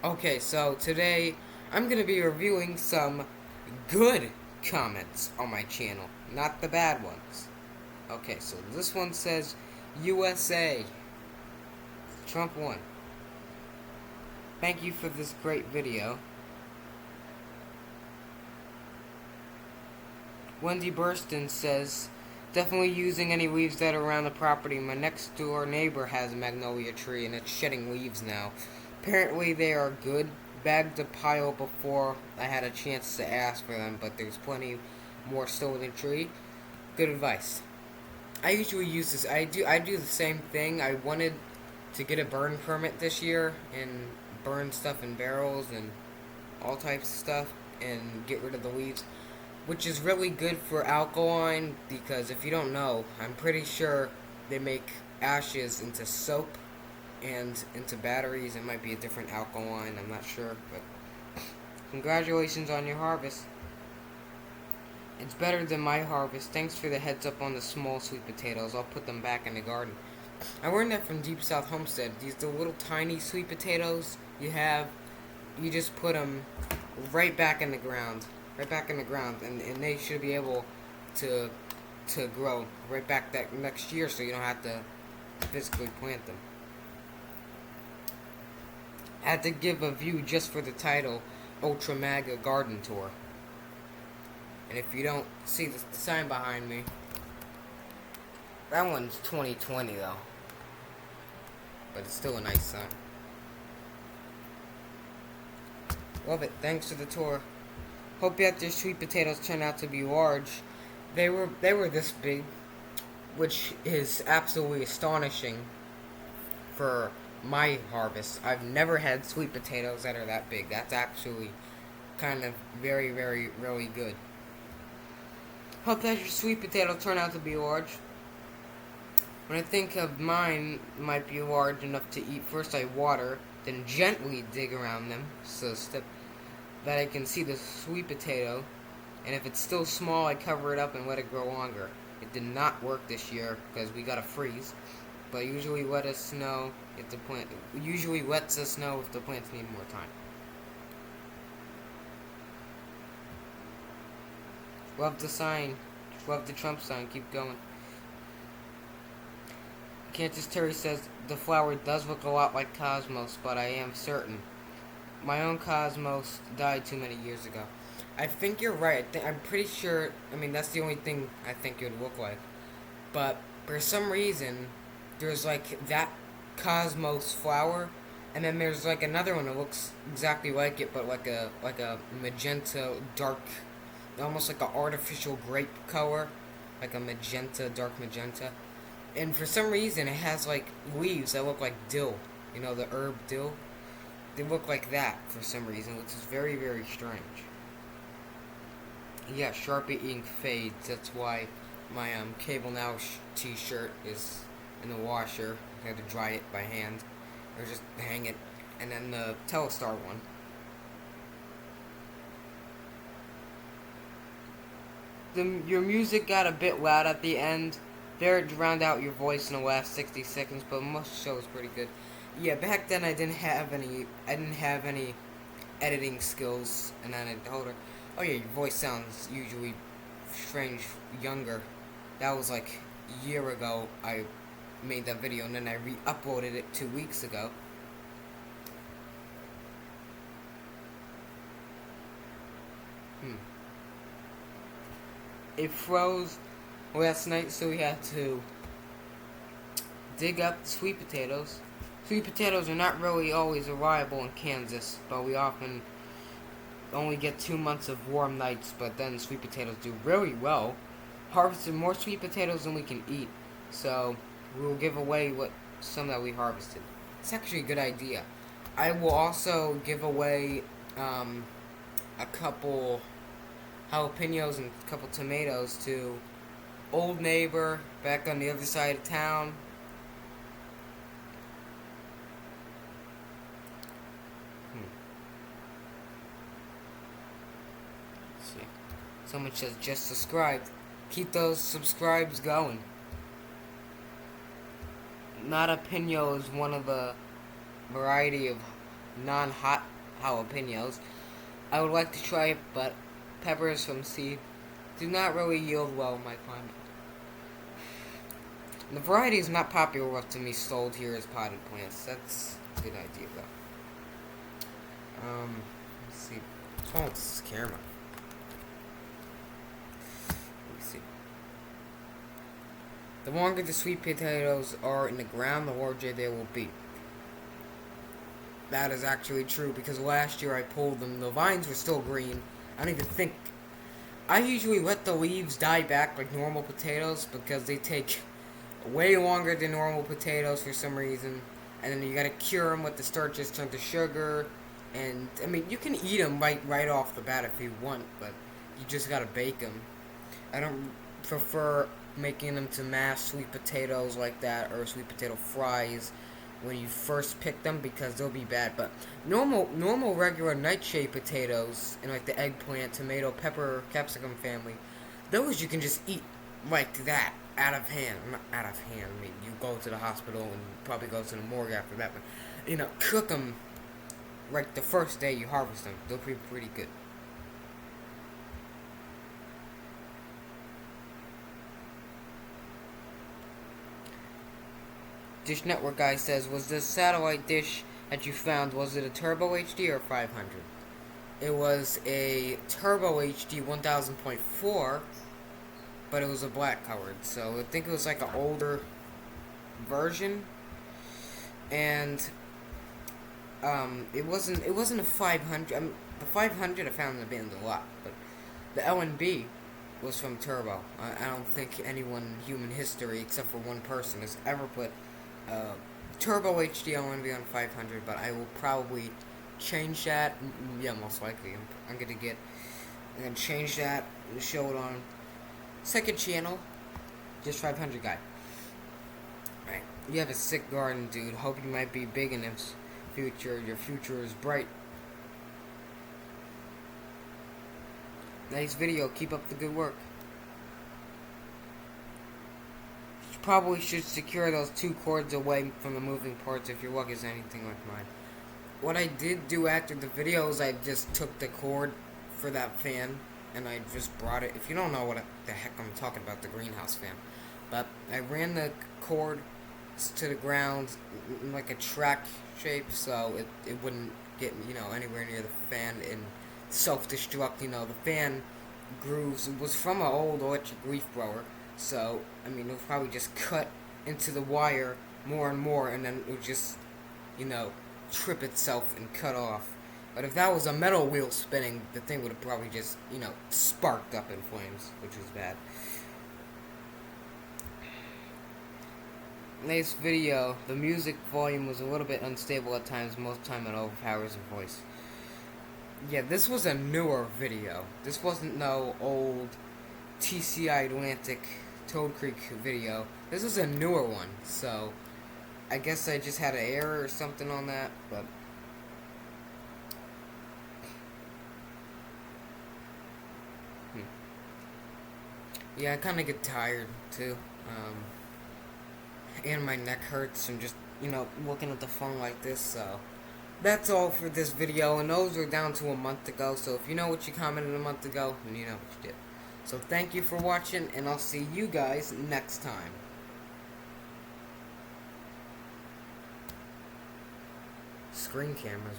Okay, so today I'm going to be reviewing some good comments on my channel, not the bad ones. Okay, so this one says USA. Trump won. Thank you for this great video. Wendy Burston says, definitely using any leaves that are around the property. My next door neighbor has a magnolia tree and it's shedding leaves now. Apparently they are good. Bagged a pile before I had a chance to ask for them, but there's plenty more still in the tree. Good advice. I usually use this. I do the same thing. I wanted to get a burn permit this year and burn stuff in barrels and all types of stuff and get rid of the leaves, which is really good for alkaline because if you don't know, I'm pretty sure they make ashes into soap and into batteries. It might be a different alkaline, I'm not sure, but congratulations on your harvest. It's better than my harvest. Thanks for the heads up on the small sweet potatoes. I'll put them back in the garden. I learned that from Deep South Homestead. These the little tiny sweet potatoes you just put them right back in the ground. Right back in the ground. And they should be able to grow right back that next year so you don't have to physically plant them. I had to give a view just for the title, Ultra Mega Garden Tour. And if you don't see the sign behind me, that one's 2020 though. But it's still a nice sign. Love it. Thanks for the tour. Hope that your sweet potatoes turn out to be large. They were this big, which is absolutely astonishing for my harvest. I've never had sweet potatoes that are that big. That's actually kind of very, very, really good. Hope that your sweet potato turn out to be large. When I think of mine might be large enough to eat, first I water, then gently dig around them, so that I can see the sweet potato, and if it's still small, I cover it up and let it grow longer. It did not work this year because we got a freeze, but usually lets us know if the plants need more time. Love the sign. Love the Trump sign. Keep going. Kansas Terry says, the flower does look a lot like Cosmos, but I am certain. My own Cosmos died too many years ago. I think you're right. I'm pretty sure, that's the only thing I think it would look like. But for some reason, there's like that Cosmos flower, and then there's like another one that looks exactly like it, but like a magenta dark, almost like an artificial grape color, like a magenta, dark magenta. And for some reason, it has like leaves that look like dill. You know, the herb dill. They look like that for some reason, which is very, very strange. Yeah, Sharpie ink fades. That's why my Cable Now t-shirt is in the washer. I had to dry it by hand, or just hang it. And then the Telstar one. Your music got a bit loud at the end. There, it drowned out your voice in the last 60 seconds, but most of the show was pretty good. Yeah, back then I didn't have any editing skills, and then I told her, oh yeah, your voice sounds usually strange younger. That was like a year ago I made that video, and then I re-uploaded it 2 weeks ago. It froze last night, so we had to dig up the sweet potatoes. Sweet potatoes are not really always reliable in Kansas, but we often only get 2 months of warm nights, but then sweet potatoes do really well. Harvested more sweet potatoes than we can eat, so we will give away some that we harvested. It's actually a good idea. I will also give away a couple jalapenos and a couple tomatoes to old neighbor back on the other side of town. Let's see. Someone says just subscribed. Keep those subscribes going. Nada Pino is one of the variety of non-hot jalapenos. I would like to try it, but peppers from seed do not really yield well in my climate. The variety is not popular enough to be sold here as potted plants. That's a good idea, though. Let's see. Oh, this camera. Let me see. The longer the sweet potatoes are in the ground, the larger they will be. That is actually true, because last year I pulled them. The vines were still green. I don't even think... I usually let the leaves die back like normal potatoes, because they take way longer than normal potatoes for some reason. And then you gotta cure them with the starches turned to sugar. And, I mean, you can eat them right off the bat if you want, but you just gotta bake them. I don't prefer making them to mashed sweet potatoes like that, or sweet potato fries when you first pick them, because they'll be bad. But normal regular nightshade potatoes, and like the eggplant, tomato, pepper, capsicum family, those you can just eat like that, out of hand. Not out of hand, I mean, you go to the hospital and probably go to the morgue after that, but, you know, cook them like the first day you harvest them. They'll be pretty good. Dish Network guy says, was the satellite dish that you found, was it a Turbo HD or 500? It was a Turbo HD 1000.4, but it was a black colored, so I think it was like an older version. And it wasn't a 500. The 500 I found in the band a lot, but the LNB was from Turbo. I don't think anyone in human history, except for one person, has ever put Turbo HD LNB on 500. But I will probably change that. Yeah, most likely. I'm gonna change that and show it on second channel. Just 500 guy. Right. You have a sick garden, dude. Hope you might be big in its future. Your future is bright. Nice video. Keep up the good work. You probably should secure those 2 cords away from the moving parts if your luck is anything like mine. What I did do after the video is I just took the cord for that fan and I just brought it. If you don't know what the heck I'm talking about, the greenhouse fan. But I ran the cord to the ground in like a track shape, so it wouldn't get, you know, anywhere near the fan and self-destruct. You know, the fan grooves, it was from an old electric leaf blower, so I mean, it would probably just cut into the wire more and more, and then it would just, you know, trip itself and cut off. But if that was a metal wheel spinning, the thing would have probably just, you know, sparked up in flames, which was bad. Nice video. The music volume was a little bit unstable at times. Most time it overpowers the voice. Yeah, this was a newer video. This wasn't no old TCI Atlantic Toad Creek video. This is a newer one, so I guess I just had an error or something on that, but yeah, I kind of get tired too. And my neck hurts from just, you know, looking at the phone like this, so that's all for this video, and those are down to a month ago, so if you know what you commented a month ago, then you know what you did. So thank you for watching, and I'll see you guys next time. Screen cameras.